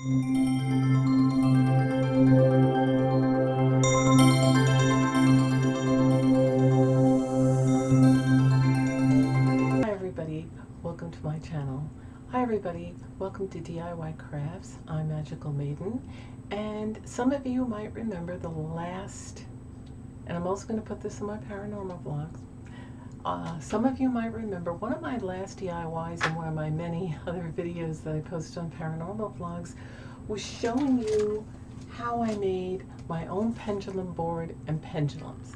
Hi everybody, welcome to my channel. Hi everybody, welcome to DIY Crafts. I'm Magical Maiden, and some of you might remember the last, and I'm also going to put this in my paranormal vlogs. Some of you might remember one of my last DIYs and one of my many other videos that I posted on paranormal vlogs was showing you how I made my own pendulum board and pendulums.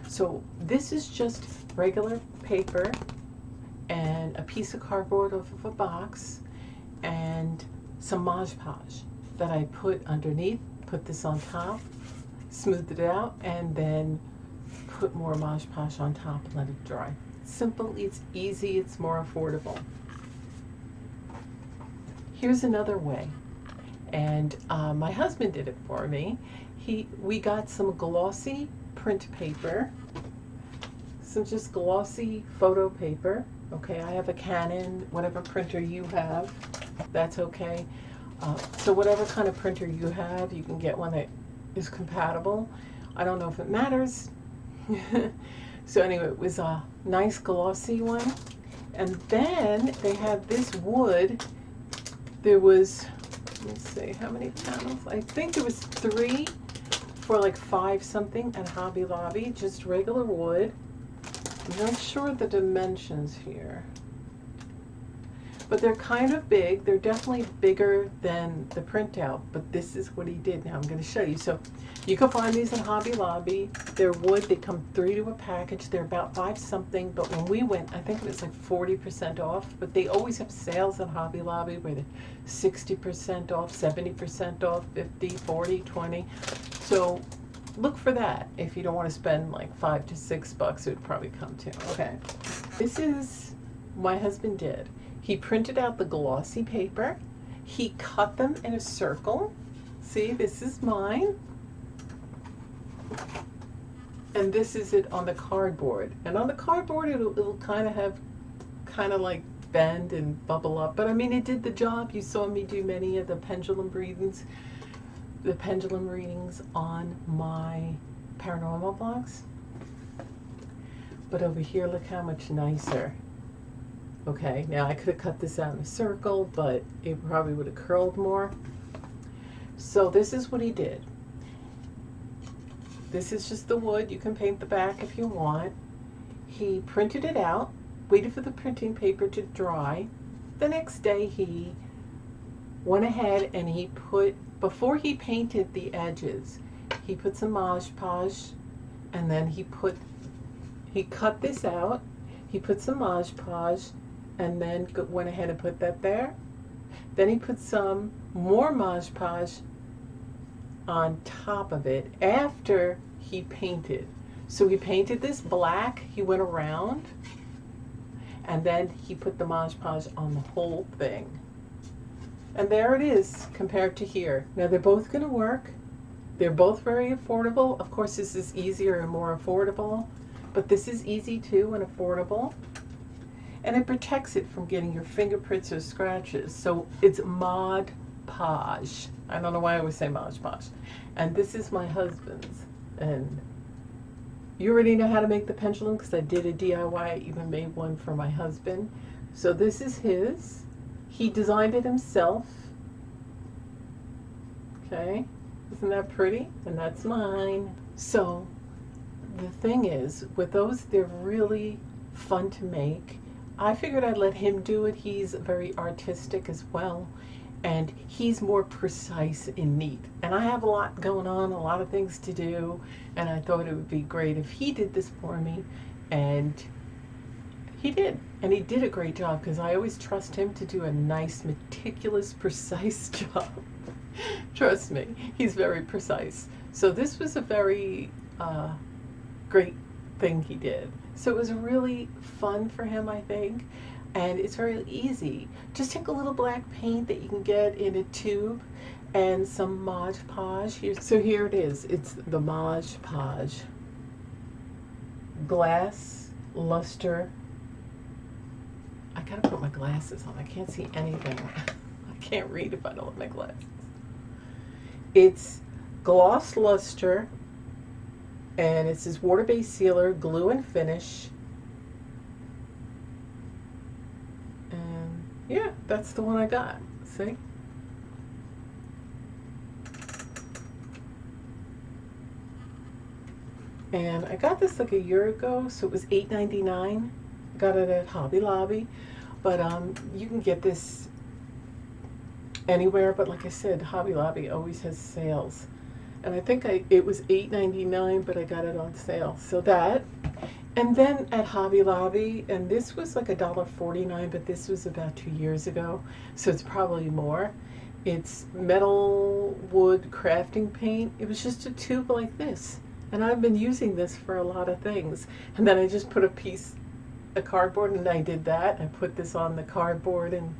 So this is just regular paper and a piece of cardboard off of a box and some Mod Podge that I put underneath, put this on top, smoothed it out, and then put more Mod Podge on top and let it dry. Simple, it's easy, it's more affordable. Here's another way, and my husband did it for me. We got some glossy print paper, some just glossy photo paper. Okay, I have a Canon, whatever printer you have, that's okay. So whatever kind of printer you have, you can get one that is compatible. I don't know if it matters. So anyway, it was a nice glossy one. And then they had this wood. There was, let me see, how many panels? I think there was 3 for like 5 something at Hobby Lobby, just regular wood. I'm not sure the dimensions here, but they're kind of big. They're definitely bigger than the printout, but this is what he did. Now I'm going to show you. So you can find these at Hobby Lobby. They're wood. They come 3 to a package. They're about 5 something, but when we went, I think it was like 40% off, but they always have sales at Hobby Lobby where they're 60% off, 70% off, 50, 40, 20. So look for that. If you don't want to spend like $5 to $6, it would probably come to. Okay. This is my husband did. He printed out the glossy paper. He cut them in a circle. See, this is mine. And this is it on the cardboard. And on the cardboard, it'll kind of have, kind of like bend and bubble up. But I mean, it did the job. You saw me do many of the pendulum readings on my paranormal vlogs. But over here, look how much nicer. Okay, now I could have cut this out in a circle, but it probably would have curled more. So this is what he did. This is just the wood. You can paint the back if you want. He printed it out, waited for the printing paper to dry. The next day he went ahead and he put, before he painted the edges, he put some Mod Podge, and then he cut this out, he put some Mod Podge, and then went ahead and put that there. Then he put some more Mod Podge on top of it after he painted. So he painted this black, he went around, and then he put the Mod Podge on the whole thing. And there it is compared to here. Now they're both going to work. They're both very affordable. Of course, this is easier and more affordable, but this is easy too and affordable. And it protects it from getting your fingerprints or scratches. So it's Mod Podge. I don't know why I always say Mod Podge. And this is my husband's. And you already know how to make the pendulum because I did a DIY. I even made one for my husband. So this is his. He designed it himself. Okay, isn't that pretty? And that's mine. So the thing is, with those, they're really fun to make. I figured I'd let him do it. He's very artistic as well, and he's more precise and neat. And I have a lot going on, a lot of things to do, and I thought it would be great if he did this for me, and he did. And he did a great job because I always trust him to do a nice, meticulous, precise job. Trust me, he's very precise. So this was a very great thing he did. So it was really fun for him, I think, and it's very easy. Just take a little black paint that you can get in a tube and some Mod Podge. So here it is. It's the Mod Podge glass luster. I gotta put my glasses on. I can't see anything. I can't read if I don't have my glasses. It's gloss luster, and it says water-based sealer, glue and finish. And yeah, that's the one I got. See? And I got this like a year ago, so it was $8.99. Got it at Hobby Lobby, but you can get this anywhere. But like I said, Hobby Lobby always has sales, and I think it was $8.99, but I got it on sale. So that, and then at Hobby Lobby, and this was like $1.49, but this was about 2 years ago, so it's probably more. It's metal wood crafting paint. It was just a tube like this. And I've been using this for a lot of things. And then I just put a piece of cardboard, and I did that. I put this on the cardboard, and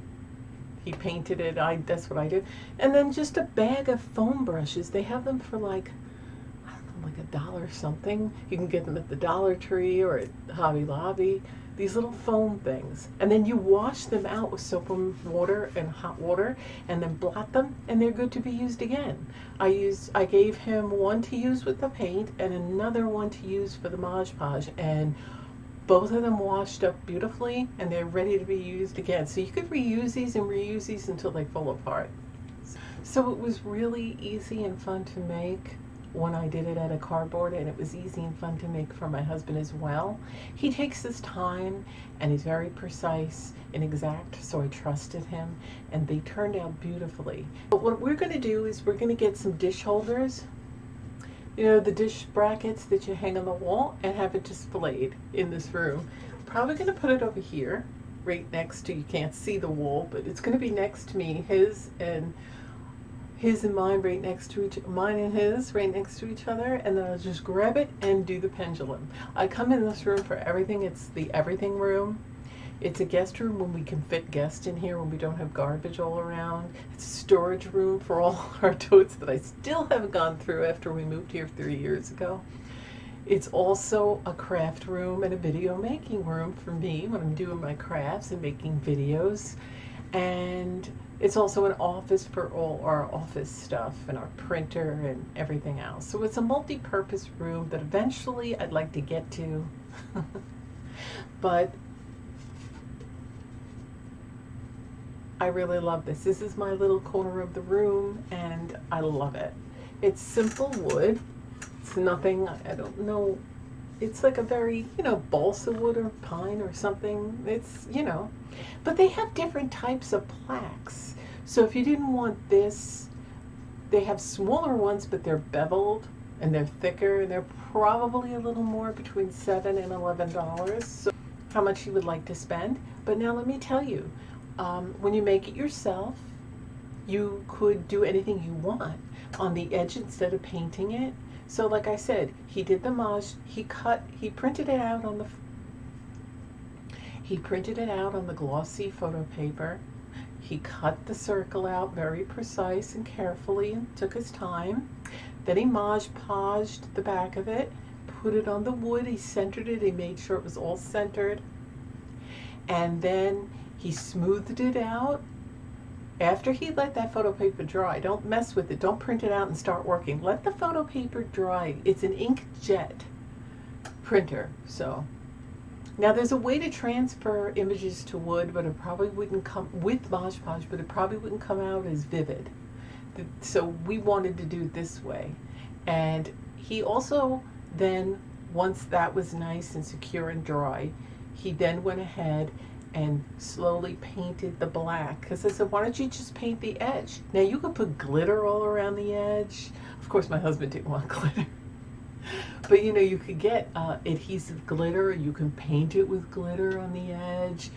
he painted it. That's what I did. And then just a bag of foam brushes. They have them for like, I don't know, like $1 or something. You can get them at the Dollar Tree or at Hobby Lobby. These little foam things. And then you wash them out with soap and water and hot water, and then blot them, and they're good to be used again. I gave him one to use with the paint and another one to use for the Mod Podge, and both of them washed up beautifully, and they're ready to be used again. So you could reuse these and reuse these until they fall apart. So it was really easy and fun to make when I did it at a cardboard, and it was easy and fun to make for my husband as well. He takes his time, and he's very precise and exact, so I trusted him, and they turned out beautifully. But what we're going to do is we're going to get some dish holders, you know, the dish brackets that you hang on the wall, and have it displayed in this room. Probably going to put it over here, right next to, you can't see the wall, but it's going to be next to me, his and mine right next to mine and his right next to each other, and then I'll just grab it and do the pendulum. I come in this room for everything. It's the everything room. It's a guest room when we can fit guests in here, when we don't have garbage all around. It's a storage room for all our totes that I still haven't gone through after we moved here 3 years ago. It's also a craft room and a video making room for me when I'm doing my crafts and making videos. And it's also an office for all our office stuff and our printer and everything else. So it's a multi-purpose room that eventually I'd like to get to. But I really love this. This is my little corner of the room, and I love it. It's simple wood. It's nothing, I don't know. It's like a very, you know, balsa wood or pine or something. It's, you know, but they have different types of plaques. So if you didn't want this, they have smaller ones, but they're beveled and they're thicker, and they're probably a little more, between $7 and $11. So how much you would like to spend. But now let me tell you, when you make it yourself, you could do anything you want on the edge instead of painting it. So like I said, he did the Mod, he printed it out on the glossy photo paper. He cut the circle out very precise and carefully and took his time. Then he Mod Podged the back of it, put it on the wood, he centered it, he made sure it was all centered. And then he smoothed it out. After he let that photo paper dry, don't mess with it, don't print it out and start working. Let the photo paper dry. It's an inkjet printer, so. Now there's a way to transfer images to wood, but it probably wouldn't come, with Mod Podge, but it probably wouldn't come out as vivid. So we wanted to do it this way. And he also then, once that was nice and secure and dry, he then went ahead and slowly painted the black, because I said, why don't you just paint the edge? Now you could put glitter all around the edge. Of course my husband didn't want glitter, but you know, you could get adhesive glitter, you can paint it with glitter on the edge,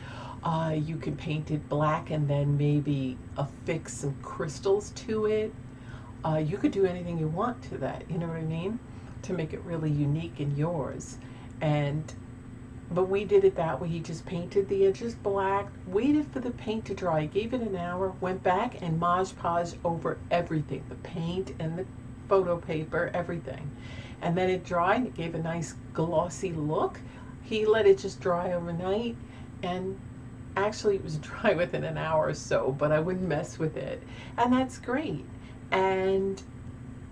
you can paint it black and then maybe affix some crystals to it. You could do anything you want to that, you know what I mean, to make it really unique and yours. But we did it that way. He just painted the edges black, waited for the paint to dry, gave it an hour, went back and Mod Podged over everything, the paint and the photo paper, everything. And then it dried, it gave a nice glossy look. He let it just dry overnight, and Actually, it was dry within an hour or so, but I wouldn't mess with it. And that's great. And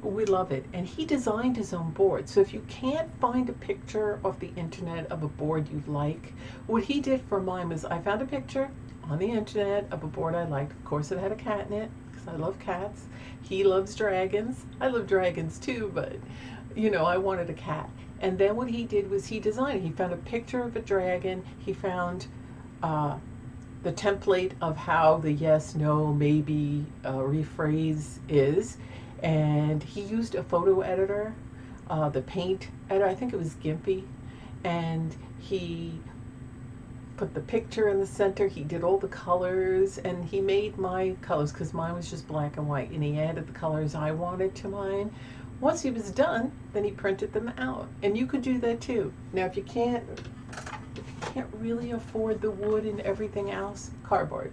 we love it. And he designed his own board. So if you can't find a picture off the internet of a board you like, what he did for mine was I found a picture on the internet of a board I liked. Of course, it had a cat in it because I love cats. He loves dragons. I love dragons too, but you know, I wanted a cat. And then what he did was he designed it. He found a picture of a dragon. He found the template of how the yes, no, maybe rephrase is. And he used a photo editor, the paint editor, I think it was Gimpy. And he put the picture in the center. He did all the colors, and he made my colors because mine was just black and white. And he added the colors I wanted to mine. Once he was done, then he printed them out. And you could do that too. Now, if you can't really afford the wood and everything else, cardboard.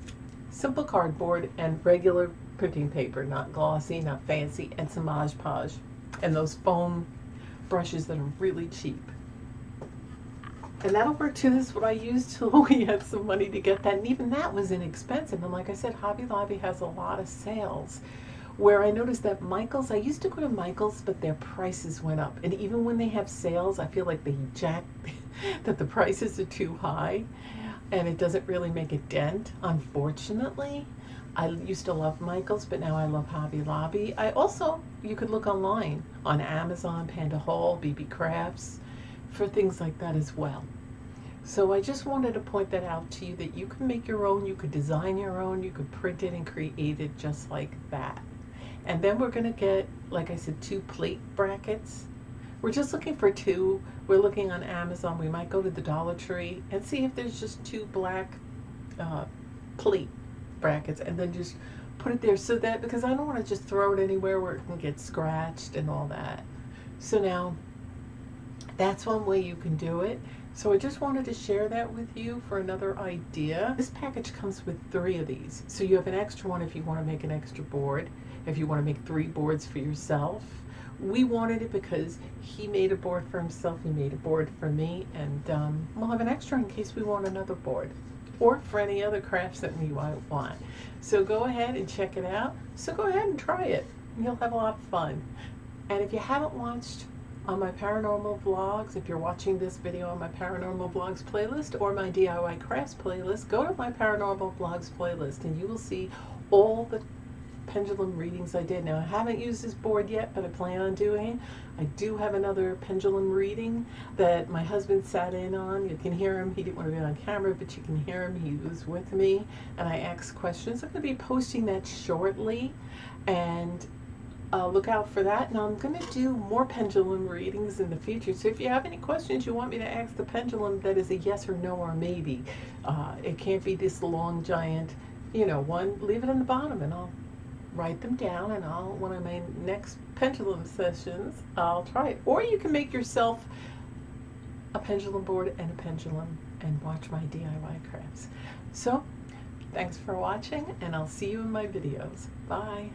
Simple cardboard and regular printing paper, not glossy, not fancy, and some Mod Podge. And those foam brushes that are really cheap. And that'll work too. This is what I used till we had some money to get that. And even that was inexpensive. And like I said, Hobby Lobby has a lot of sales. Where I noticed that Michael's, I used to go to Michael's, but their prices went up. And even when they have sales, I feel like they jack, that the prices are too high. And it doesn't really make a dent, unfortunately. I used to love Michael's, but now I love Hobby Lobby. I also, you could look online on Amazon, Panda Hall, BB Crafts, for things like that as well. So I just wanted to point that out to you, that you can make your own, you could design your own, you could print it and create it just like that. And then we're gonna get, like I said, 2 plate brackets. We're just looking for 2. We're looking on Amazon. We might go to the Dollar Tree and see if there's just 2 black plate brackets, and then just put it there so that, because I don't want to just throw it anywhere where it can get scratched and all that. So now that's one way you can do it. So I just wanted to share that with you for another idea. This package comes with 3 of these. So you have an extra one if you want to make an extra board, if you want to make 3 boards for yourself. We wanted it because he made a board for himself, he made a board for me, and we'll have an extra in case we want another board, or for any other crafts that we might want. So go ahead and check it out. So go ahead and try it. You'll have a lot of fun. And if you haven't watched on my paranormal vlogs, if you're watching this video on my paranormal vlogs playlist or my DIY crafts playlist, go to my paranormal vlogs playlist and you will see all the pendulum readings I did. Now I haven't used this board yet, but I plan on doing. I do have another pendulum reading that my husband sat in on. You can hear him. He didn't want to be on camera, but you can hear him. He was with me and I asked questions. I'm going to be posting that shortly, and look out for that. Now I'm going to do more pendulum readings in the future. So if you have any questions you want me to ask the pendulum that is a yes or no or maybe, it can't be this long giant, you know, one, leave it in the bottom and I'll write them down, and I'll, one of my next pendulum sessions, I'll try it. Or you can make yourself a pendulum board and a pendulum and watch my DIY crafts. So thanks for watching, and I'll see you in my videos. Bye.